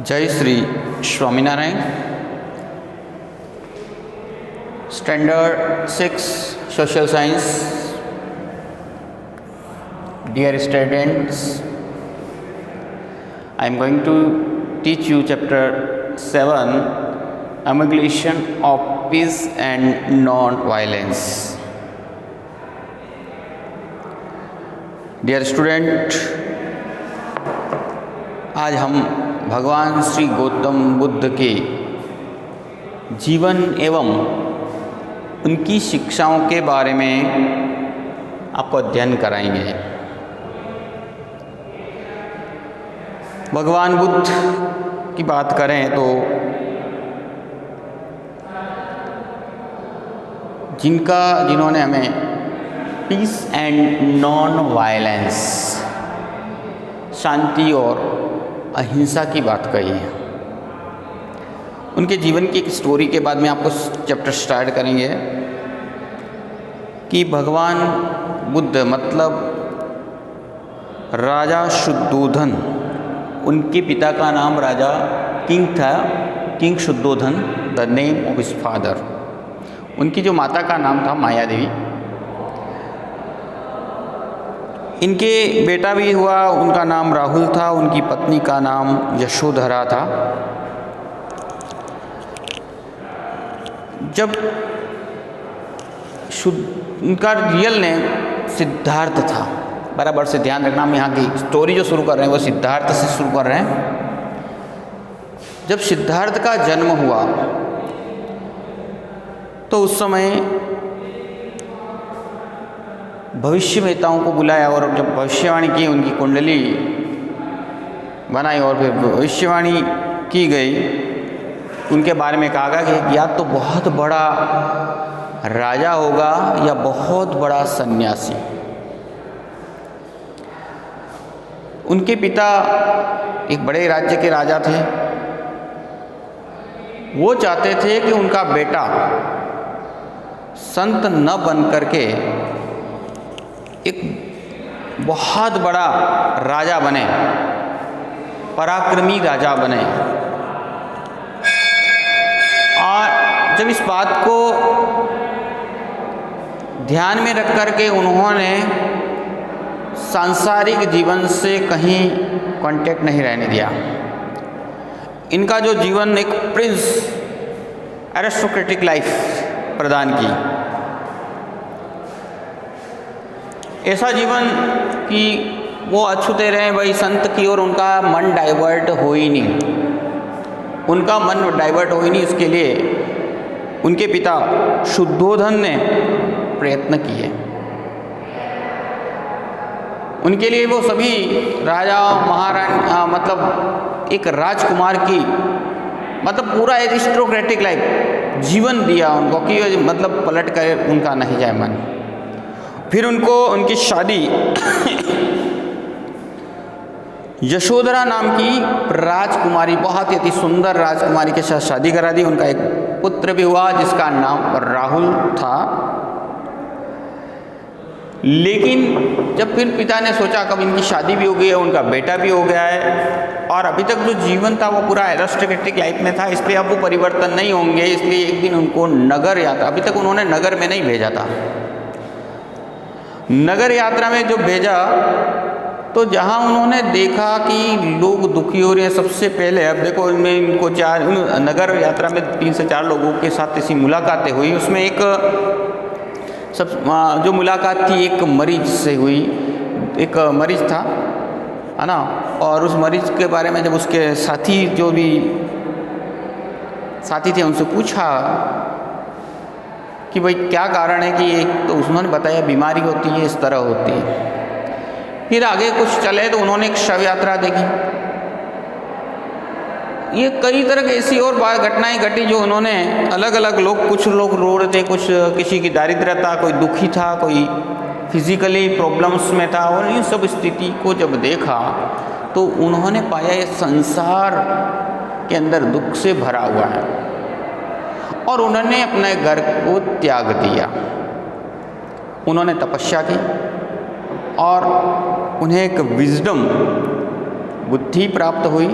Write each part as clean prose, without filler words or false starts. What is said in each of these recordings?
जय Shri Swaminarayan. Standard 6 social science. Dear students, I am going to teach you chapter 7, Amalgamation of Peace and Non-Violence. Dear student, आज हम भगवान श्री गौतम बुद्ध के जीवन एवं उनकी शिक्षाओं के बारे में आपको अध्ययन कराएंगे। भगवान बुद्ध की बात करें तो जिन्होंने हमें पीस एंड नॉन वायलेंस, शांति और अहिंसा की बात कही है। उनके जीवन की एक स्टोरी के बाद में आपको चैप्टर स्टार्ट करेंगे कि भगवान बुद्ध मतलब राजा शुद्धोधन, उनके पिता का नाम राजा किंग था, king Shuddhodana, the name of his father. उनकी जो माता का नाम था माया देवी। इनके बेटा भी हुआ, उनका नाम राहुल था, उनकी पत्नी का नाम यशोधरा था। जब उनका रियल नेम सिद्धार्थ था। बराबर से ध्यान रखना, हम यहाँ की स्टोरी जो शुरू कर रहे हैं वो सिद्धार्थ से शुरू कर रहे हैं। जब सिद्धार्थ का जन्म हुआ तो उस समय भविष्यवेताओं को बुलाया और जब भविष्यवाणी की, उनकी कुंडली बनाई और फिर भविष्यवाणी की गई। उनके बारे में कहा गया कि या तो बहुत बड़ा राजा होगा या बहुत बड़ा सन्यासी। उनके पिता एक बड़े राज्य के राजा थे। वो चाहते थे कि उनका बेटा संत न बन करके एक बहुत बड़ा राजा बने, पराक्रमी राजा बने। और जब इस बात को ध्यान में रख करके उन्होंने सांसारिक जीवन से कहीं कांटेक्ट नहीं रहने दिया। इनका जो जीवन एक प्रिंस एरिस्टोक्रेटिक लाइफ प्रदान की, ऐसा जीवन कि वो अछूते रहे भाई संत की ओर, उनका मन डाइवर्ट हो ही नहीं। उनका मन डाइवर्ट हो ही नहीं, इसके लिए उनके पिता शुद्धोधन ने प्रयत्न किए। उनके लिए वो सभी राजा महारानी मतलब एक राजकुमार की मतलब पूरा एरिस्टोक्रेटिक लाइफ जीवन दिया उनको कि मतलब पलट कर उनका नहीं जाए मन। फिर उनको उनकी शादी यशोधरा नाम की राजकुमारी, बहुत ही अति सुंदर राजकुमारी के साथ शादी करा दी। उनका एक पुत्र भी हुआ जिसका नाम राहुल था। लेकिन जब फिर पिता ने सोचा कब इनकी शादी भी हो गई है, उनका बेटा भी हो गया है और अभी तक जो जीवन था वो पूरा एरिस्टोक्रेटिक लाइफ में था, इसलिए अब वो परिवर्तन नहीं होंगे। इसलिए एक दिन उनको नगर यात्रा, अभी तक उन्होंने नगर में नहीं भेजा था, नगर यात्रा में जो भेजा तो जहाँ उन्होंने देखा कि लोग दुखी हो रहे हैं, सबसे पहले अब देखो इनमें इनको नगर यात्रा में 3 से 4 लोगों के साथ ऐसी मुलाकातें हुई। उसमें एक जो मुलाकात थी एक मरीज से हुई। एक मरीज था, है ना, और उस मरीज के बारे में जब उसके साथी जो भी साथी थे उनसे पूछा कि भाई क्या कारण है कि एक, तो उन्होंने बताया बीमारी होती है, इस तरह होती है। फिर आगे कुछ चले तो उन्होंने एक शव यात्रा देखी। ये कई तरह की ऐसी और घटनाएं घटी जो उन्होंने अलग अलग लोग, कुछ लोग रो रहे थे, कुछ किसी की दारिद्र्यता, कोई दुखी था, कोई फिजिकली प्रॉब्लम्स में था। और इन सब स्थिति को जब देखा तो उन्होंने पाया ये संसार के अंदर दुख से भरा हुआ है और उन्होंने अपने घर को त्याग दिया। उन्होंने तपस्या की और उन्हें एक विजडम बुद्धि प्राप्त हुई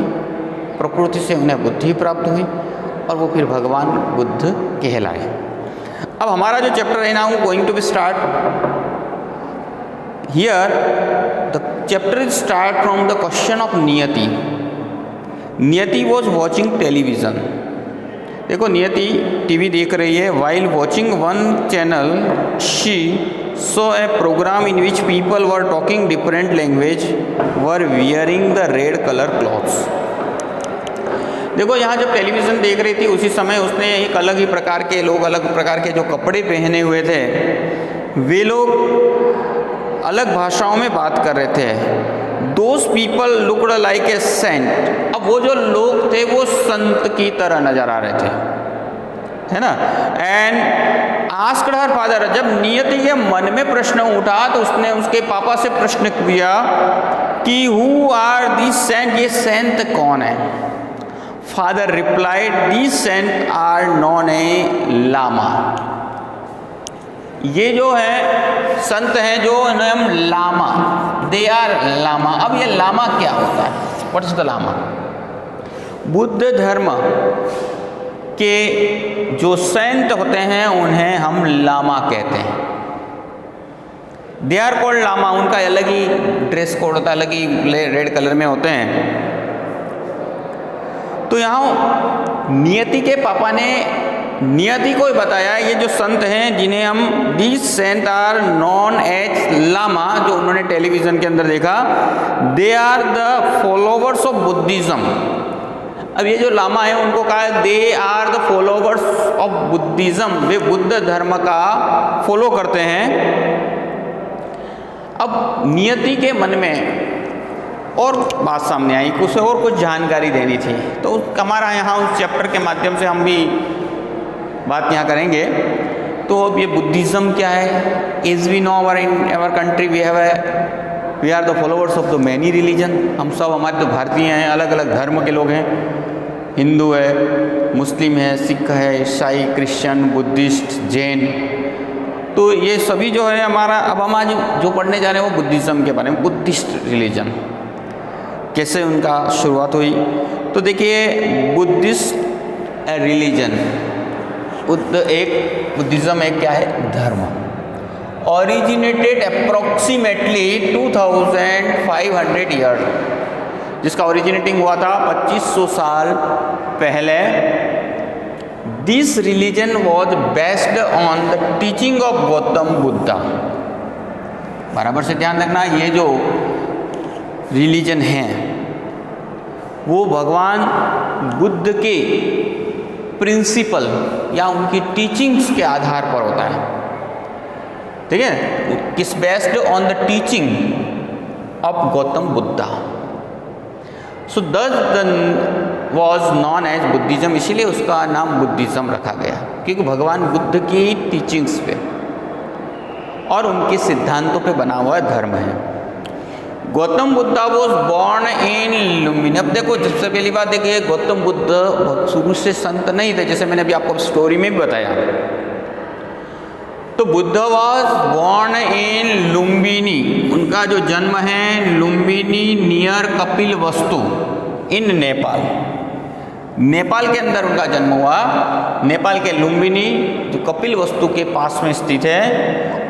प्रकृति से उन्हें बुद्धि प्राप्त हुई और वो फिर भगवान बुद्ध कहलाए। अब हमारा जो चैप्टर है ना वो going to be start here. The chapter is start from the question of Niyati. Niyati was watching television. देखो नियति टीवी देख रही है। While watching one channel she saw a programme in which people were talking different language were wearing the red colour clothes. देखो यहाँ जब television देख रही थी उसी समय उसने एक अलग ही प्रकार के लोग, अलग प्रकार के जो कपड़े पहने हुए थे, वे लोग अलग भाषाओं में बात कर रहे थे। Those people looked like a saint. अब वो जो लोग थे वो संत की तरह नजर आ रहे थे, है ना। एंड आस्क्ड हर फादर, जब नियति के मन में प्रश्न उठा तो उसने उसके पापा से प्रश्न किया कि हु आर दी सेंट, ये सेंट कौन है। Father replied the saint are known a lama. ये जो है संत हैं जो इन्हें हम लामा, दे आर लामा। अब ये लामा क्या होता है, what is the lama. Buddha धर्म के जो सेंट होते हैं उन्हें हम लामा कहते हैं। They are called lama. उनका अलग ही ड्रेस कोड होता है, अलग ही रेड कलर में होते हैं। तो यहाँ नियति के पापा ने नियति को बताया ये जो संत हैं जिन्हें हम these saint are known as lama, जो उन्होंने टेलीविज़न के अंदर देखा, they are the followers of Buddhism. अब ये जो लामा है उनको कहा है they are the followers of Buddhism, वे बुद्ध धर्म का फॉलो करते हैं। अब नियति के मन में और बात सामने आई, उसे और कुछ जानकारी देनी थी, तो हमारा यहाँ उस चैप्टर के माध्यम से हम भी बात यहाँ करेंगे। तो अब ये बुद्धिज़्म क्या है। As we know our in our country we are the followers of the many religion. हम सब, हमारे तो भारतीय हैं, अलग अलग धर्म के लोग हैं। हिंदू है, मुस्लिम है, सिख है, ईसाई, क्रिश्चियन, बुद्धिस्ट, जैन। तो ये सभी जो है हमारा, अब हम आज जो पढ़ने जा रहे हैं वो बुद्धिज़्म के बारे में। बुद्धिस्ट रिलीजन कैसे उनका शुरुआत हुई, तो देखिए बुद्धिस्ट रिलीजन, बुद्धिज़्म एक क्या है, धर्म। ओरिजिनेटेड अप्रोक्सीमेटली 2500 ईयर, जिसका ओरिजिनेटिंग हुआ था 2500 साल पहले। This religion was based on the teaching of Gautam Buddha. बराबर से ध्यान रखना, ये जो रिलीजन है वो भगवान बुद्ध के प्रिंसिपल या उनकी टीचिंग्स के आधार पर होता है, ठीक है। किस based on the teaching of Gautam Buddha. So this was known as Buddhism, इसीलिए उसका नाम बुद्धिज़्म रखा गया, क्योंकि भगवान बुद्ध की टीचिंग्स पे और उनके सिद्धांतों पे बना हुआ धर्म है। Gautam Buddha was born in Lumbini. अब देखो, सबसे पहली बात देखिए, गौतम बुद्ध शुरू से संत नहीं थे, जैसे मैंने अभी आपको स्टोरी में भी बताया। तो Buddha was born in Lumbini, उनका जो जन्म है लुम्बिनी नियर कपिल वस्तु इन नेपाल। नेपाल के अंदर उनका जन्म हुआ, नेपाल के लुम्बिनी जो कपिल वस्तु के पास में स्थित है।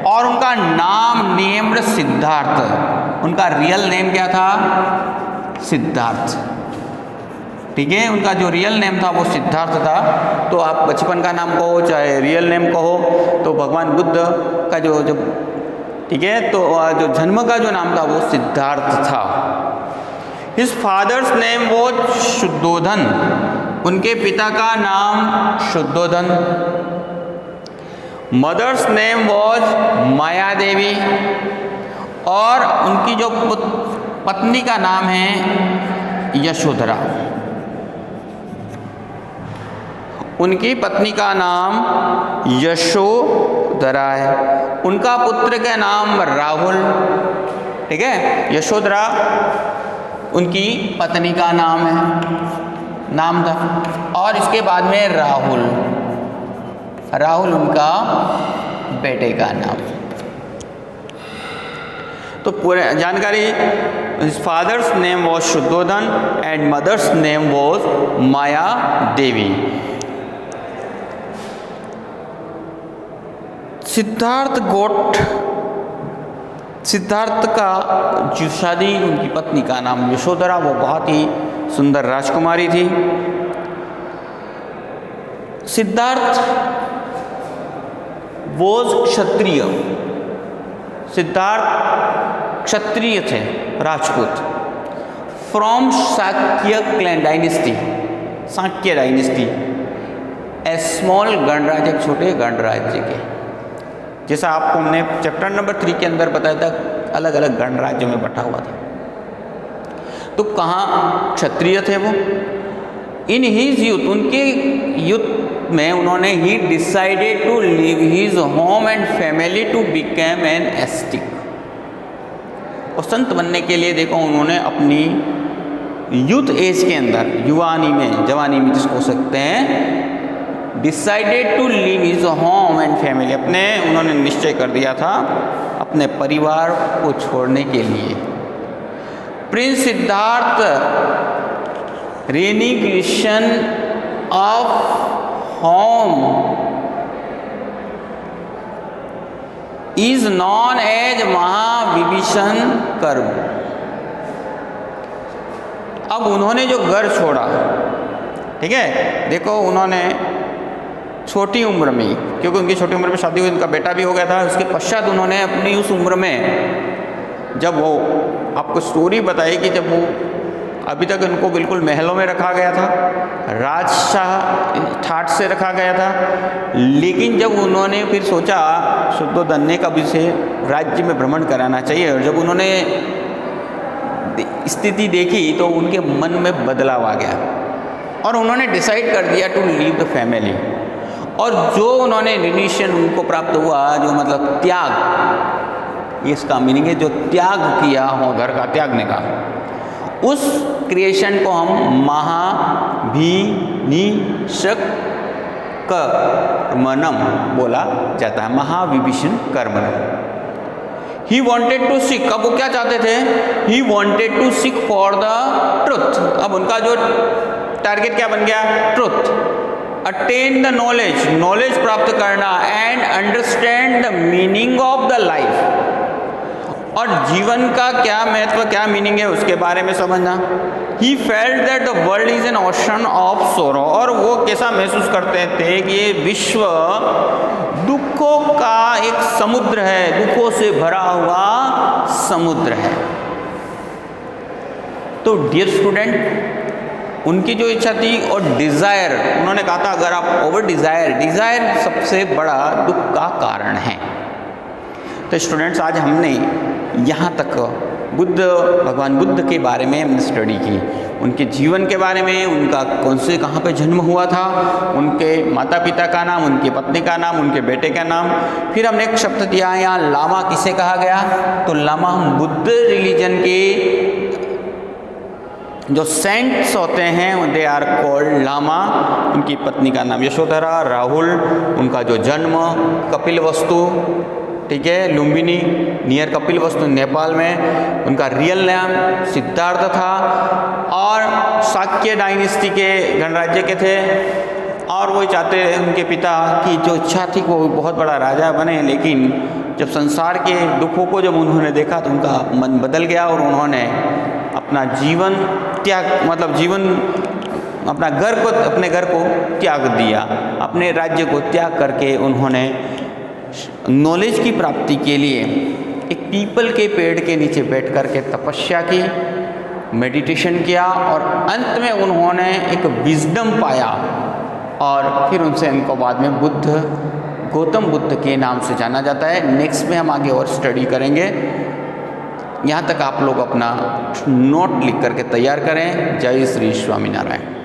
और उनका नाम नेम्ड सिद्धार्थ, उनका रियल नेम क्या था, सिद्धार्थ, ठीक है। उनका जो रियल नेम था वो सिद्धार्थ था। तो आप बचपन का नाम कहो चाहे रियल नेम कहो, तो भगवान बुद्ध का जो ठीक है, तो जो जन्म का जो नाम था वो सिद्धार्थ था। हिज फादर्स नेम वो शुद्धोधन, उनके पिता का नाम Shuddhodana. Mother's name was Maya देवी, और उनकी जो पत्नी का नाम है यशोधरा। उनकी पत्नी का नाम यशोधरा है। उनका पुत्र का नाम राहुल, ठीक है। यशोधरा उनकी पत्नी का नाम था। और इसके बाद में राहुल, राहुल उनका बेटे का नाम। तो तो पूरे जानकारी, father's name was Shuddhodana and mother's name was Maya Devi. Siddhartha का जो शादी, उनकी पत्नी का नाम यशोधरा, वो बहुत ही सुंदर राजकुमारी थी। सिद्धार्थ वॉज क्षत्रिय, सिद्धार्थ क्षत्रिय थे, Rajput, from Shakya clan dynasty, Shakya dynasty, A small गणराज्य, एक छोटे गणराज्य के। जैसा आपको हमने चैप्टर नंबर 3 के अंदर बताया था, अलग अलग गणराज्यों में बटा हुआ था। तो कहाँ क्षत्रिय थे वो। इन हिज यूथ, उनके यूथ में उन्होंने ही decided to leave his home and family to become an ascetic. और संत बनने के लिए देखो उन्होंने अपनी यूथ एज के अंदर, युवानी में, जवानी में जिसको सकते हैं, decided to leave his home and family, अपने उन्होंने निश्चय कर दिया था अपने परिवार को छोड़ने के लिए। Prince Siddhartha renunciation of home is known as Mahabhinishkramana. अब उन्होंने जो घर छोड़ा, ठीक है, देखो उन्होंने छोटी उम्र में, क्योंकि उनकी छोटी उम्र में शादी हुई, उनका बेटा भी हो गया था, उसके पश्चात उन्होंने अपनी उस उम्र में, जब वो आपको स्टोरी बताई कि जब वो अभी तक उनको बिल्कुल महलों में रखा गया था, राजशाह ठाट से रखा गया था, लेकिन जब उन्होंने फिर सोचा शुद्धोधन ने कभी से राज्य में भ्रमण कराना चाहिए, और जब उन्होंने स्थिति देखी तो उनके मन में बदलाव आ गया और उन्होंने डिसाइड कर दिया टू लीव द फैमिली। और जो उन्होंने रिनीशियन उनको प्राप्त हुआ, जो मतलब त्याग, ये इसका मीनिंग है, जो त्याग किया हो, घर का त्यागने का, उस क्रिएशन को हम महाविनिशक कर्मणम बोला जाता है, महाविभीषण कर्मणम। ही वॉन्टेड टू सीक, अब वो क्या चाहते थे, he wanted to seek for the truth. अब उनका जो टारगेट क्या बन गया, truth, attain the knowledge, knowledge प्राप्त करना, and understand the meaning of the life, और जीवन का क्या महत्व, क्या मीनिंग है उसके बारे में समझना। He felt that the world is an ocean of सोरो, और वो कैसा महसूस करते थे कि ये विश्व दुखों का एक समुद्र है, दुखों से भरा हुआ समुद्र है। तो डियर स्टूडेंट, उनकी जो इच्छा थी और डिज़ायर, उन्होंने कहा था अगर आप ओवर डिज़ायर सबसे बड़ा दुख का कारण है। तो स्टूडेंट्स, आज हमने यहाँ तक भगवान बुद्ध के बारे में हमने स्टडी की, उनके जीवन के बारे में, उनका कौन से कहाँ पे जन्म हुआ था, उनके माता पिता का नाम, उनकी पत्नी का नाम, उनके बेटे का नाम। फिर हमने एक शब्द दिया यहाँ, लामा किसे कहा गया, तो लामा हम बुद्ध रिलीजन के जो सेंट्स होते हैं, दे आर कॉल्ड लामा। उनकी पत्नी का नाम यशोधरा, राहुल, उनका जो जन्म कपिलवस्तु, ठीक है, लुम्बिनी नियर कपिलवस्तु नेपाल में, उनका रियल नाम सिद्धार्थ था, और शाक्य डायनेस्टी के गणराज्य के थे, और वो चाहते उनके पिता की जो इच्छा थी वो बहुत बड़ा राजा बने, लेकिन जब संसार के दुखों को जब उन्होंने देखा तो उनका मन बदल गया और उन्होंने अपना जीवन त्याग, मतलब जीवन, अपना घर को, अपने घर को त्याग दिया, अपने राज्य को त्याग करके उन्होंने नॉलेज की प्राप्ति के लिए एक पीपल के पेड़ के नीचे बैठ कर के तपस्या की, मेडिटेशन किया, और अंत में उन्होंने एक विजडम पाया, और फिर उनसे उनको बाद में बुद्ध, गौतम बुद्ध के नाम से जाना जाता है। नेक्स्ट में हम आगे और स्टडी करेंगे। यहाँ तक आप लोग अपना नोट लिख करके तैयार करें। जय श्री स्वामीनारायण।